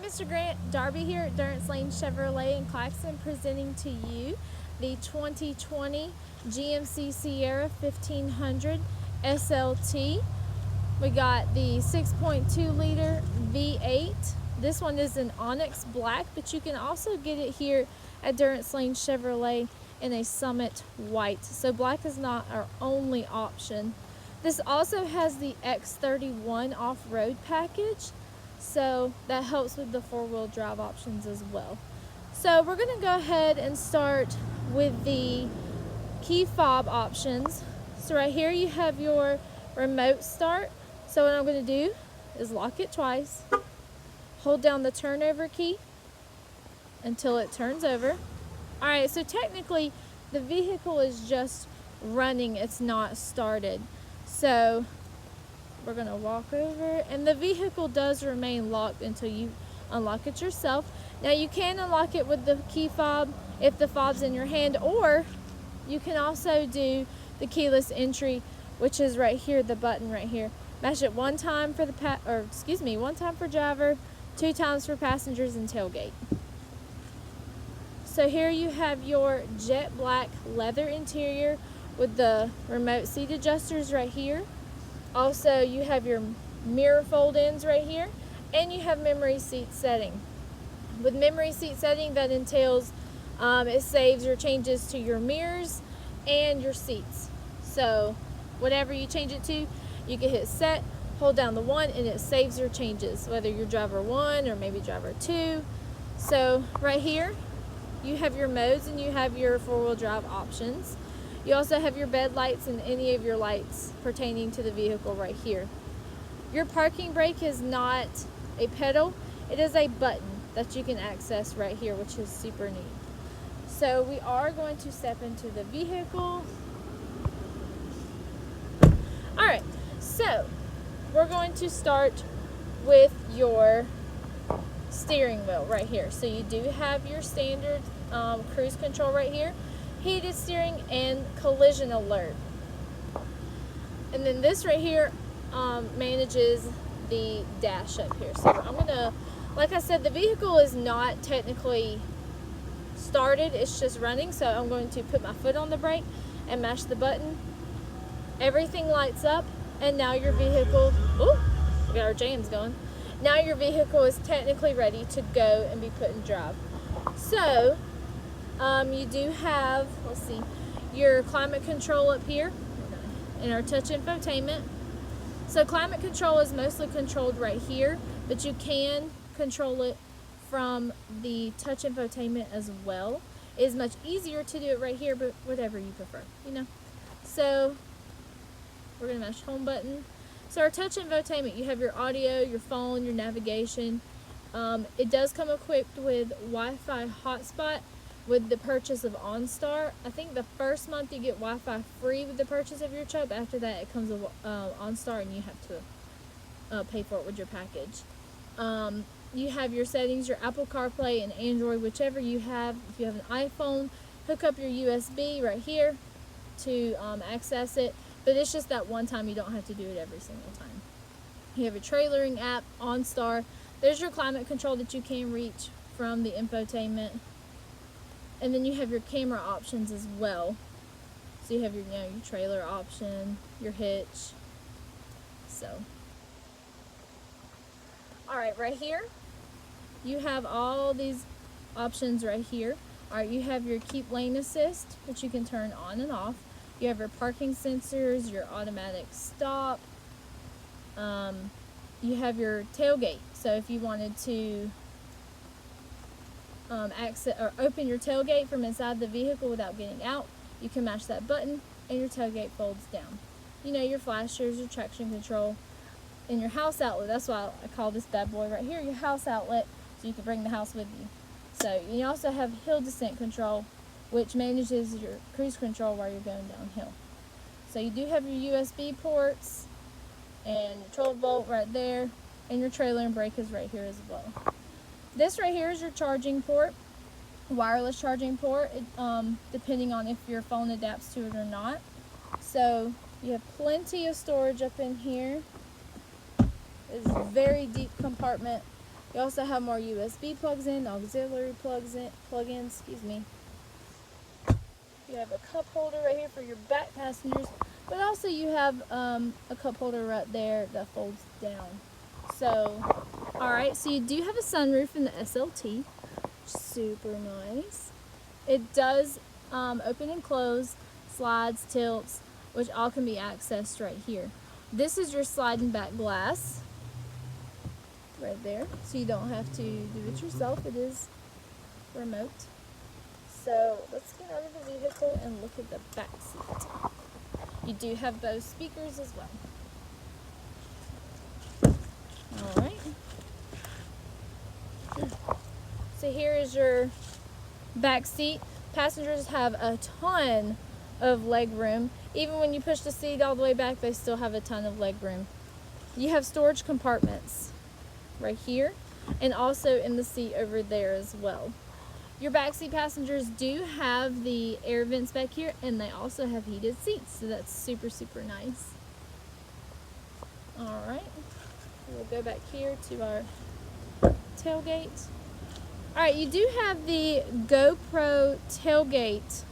Mr. Grant, Darby here at Durrance Lane Chevrolet in Claxton, presenting to you the 2020 GMC Sierra 1500 SLT. We got the 6.2 liter V8. This one is an Onyx black, but you can also get it here at Durrance Lane Chevrolet in a Summit white. So black is not our only option. This also has the X31 off-road package, so that helps with the four-wheel drive options as well. So we're going to go ahead and start with the key fob options. So right here you have your remote start. So what I'm going to do is lock it twice, hold down the turnover key until it turns over. Alright, so technically the vehicle is just running, it's not started. So we're going to walk over, and the vehicle does remain locked until you unlock it yourself. Now you can unlock it with the key fob if the fob's in your hand, or you can also do the keyless entry, which is right here, the button right here. Mash it one time for one time for driver, 2 times for passengers and tailgate. So here you have your jet black leather interior with the remote seat adjusters right here. Also, you have your mirror fold-ins right here, and you have memory seat setting. With memory seat setting, that entails it saves or changes to your mirrors and your seats. So whatever you change it to, you can hit set, hold down the 1, and it saves or changes, whether you're driver 1 or maybe driver 2. So right here, you have your modes and you have your four-wheel drive options. You also have your bed lights and any of your lights pertaining to the vehicle right here. Your parking brake is not a pedal, it is a button that you can access right here, which is super neat. So we are going to step into the vehicle. Alright, so we're going to start with your steering wheel right here. So you do have your standard cruise control right here, heated steering, and collision alert. And then this right here manages the dash up here. So I'm gonna, like I said, the vehicle is not technically started, it's just running. So I'm going to put my foot on the brake and mash the button. Everything lights up, and now your vehicle, we got our jams going. Now your vehicle is technically ready to go and be put in drive. So you do have, let's see, your climate control up here and our touch infotainment. So climate control is mostly controlled right here, but you can control it from the touch infotainment as well. It is much easier to do it right here, but whatever you prefer, you know. So we're going to mash home button. So our touch infotainment, you have your audio, your phone, your navigation. It does come equipped with Wi-Fi hotspot with the purchase of OnStar. I think the first month you get Wi-Fi free with the purchase of your truck, but after that it comes with OnStar, and you have to pay for it with your package. You have your settings, your Apple CarPlay and Android, whichever you have. If you have an iPhone, hook up your USB right here to access it. But it's just that one time, you don't have to do it every single time. You have a trailering app, OnStar. There's your climate control that you can reach from the infotainment. And then you have your camera options as well. So you have your, your trailer option, your hitch. So, alright, right here, you have all these options right here. Alright, you have your keep lane assist, which you can turn on and off. You have your parking sensors, your automatic stop. You have your tailgate. So if you wanted to exit or open your tailgate from inside the vehicle without getting out, you can mash that button and your tailgate folds down. You know, your flashers, your traction control, and your house outlet. That's why I call this bad boy right here your house outlet, so you can bring the house with you. So you also have hill descent control, which manages your cruise control while you're going downhill. So you do have your USB ports and your 12 volt right there, and your trailer and brake is right here as well. This right here is your charging port, wireless charging port, depending on if your phone adapts to it or not. So you have plenty of storage up in here. It's a very deep compartment You also have more USB plugs in, auxiliary plug-ins, excuse me. You have a cup holder right here for your back passengers, but also you have a cup holder right there that folds down. So, alright, so you do have a sunroof in the SLT. Super nice. It does open and close, slides, tilts, which all can be accessed right here. This is your sliding back glass right there, so you don't have to do it yourself. It is remote. So let's get out of the vehicle and look at the back seat. You do have Bose speakers as well. Alright. So here is your back seat. Passengers have a ton of leg room. Even when you push the seat all the way back, they still have a ton of leg room. You have storage compartments right here and also in the seat over there as well. Your backseat passengers do have the air vents back here, and they also have heated seats, so that's super, super nice. Alright, we'll go back here to our tailgate. Alright, you do have the GoPro tailgate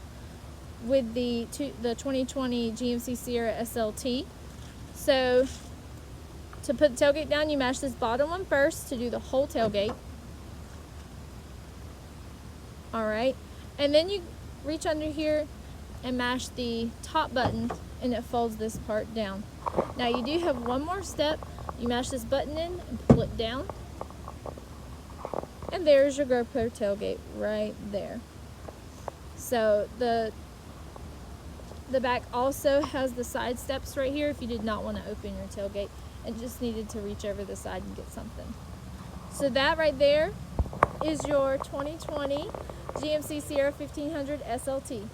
with the 2020 GMC Sierra SLT. So, to put the tailgate down, you mash this bottom one first to do the whole tailgate. Alright, and then you reach under here and mash the top button, and it folds this part down. Now you do have one more step. You mash this button in and pull it down, and there's your GoPro tailgate right there. So the back also has the side steps right here if you did not want to open your tailgate and just needed to reach over the side and get something. So that right there is your 2020 GMC Sierra 1500 SLT.